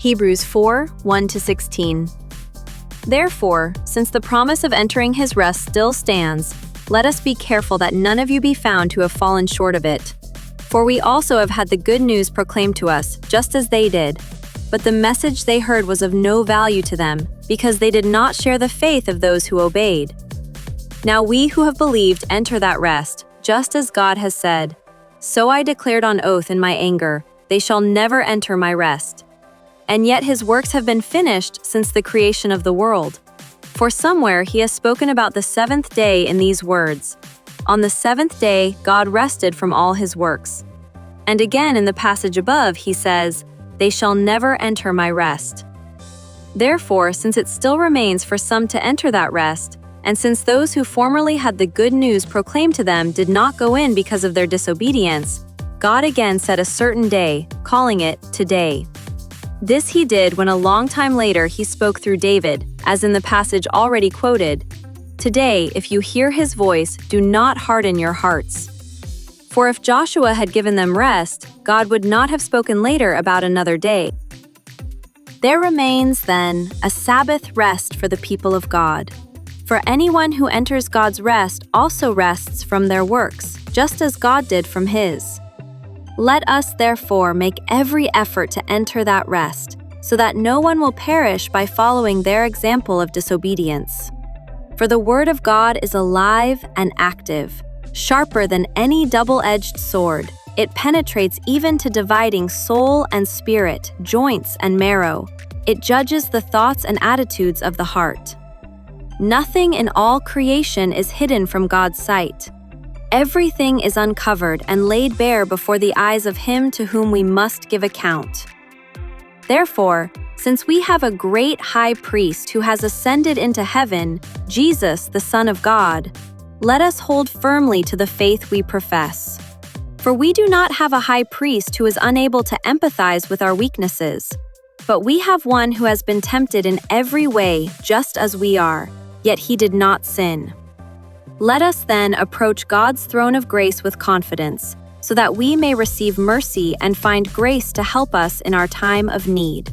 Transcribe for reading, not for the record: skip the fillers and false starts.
Hebrews 4, 1-16. Therefore, since the promise of entering his rest still stands, let us be careful that none of you be found to have fallen short of it. For we also have had the good news proclaimed to us, just as they did. But the message they heard was of no value to them, because they did not share the faith of those who obeyed. Now we who have believed enter that rest, just as God has said, "So I declared on oath in my anger, they shall never enter my rest." And yet his works have been finished since the creation of the world. For somewhere he has spoken about the seventh day in these words, "On the seventh day God rested from all his works." And again in the passage above he says, "They shall never enter my rest." Therefore, since it still remains for some to enter that rest, and since those who formerly had the good news proclaimed to them did not go in because of their disobedience, God again set a certain day, calling it today. This he did when a long time later he spoke through David, as in the passage already quoted, "Today, if you hear his voice, do not harden your hearts." For if Joshua had given them rest, God would not have spoken later about another day. There remains, then, a Sabbath rest for the people of God. For anyone who enters God's rest also rests from their works, just as God did from his. Let us, therefore, make every effort to enter that rest, so that no one will perish by following their example of disobedience. For the word of God is alive and active, sharper than any double-edged sword. It penetrates even to dividing soul and spirit, joints and marrow. It judges the thoughts and attitudes of the heart. Nothing in all creation is hidden from God's sight. Everything is uncovered and laid bare before the eyes of him to whom we must give account. Therefore, since we have a great high priest who has ascended into heaven, Jesus, the Son of God, let us hold firmly to the faith we profess. For we do not have a high priest who is unable to empathize with our weaknesses, but we have one who has been tempted in every way, just as we are, yet he did not sin. Let us then approach God's throne of grace with confidence, so that we may receive mercy and find grace to help us in our time of need.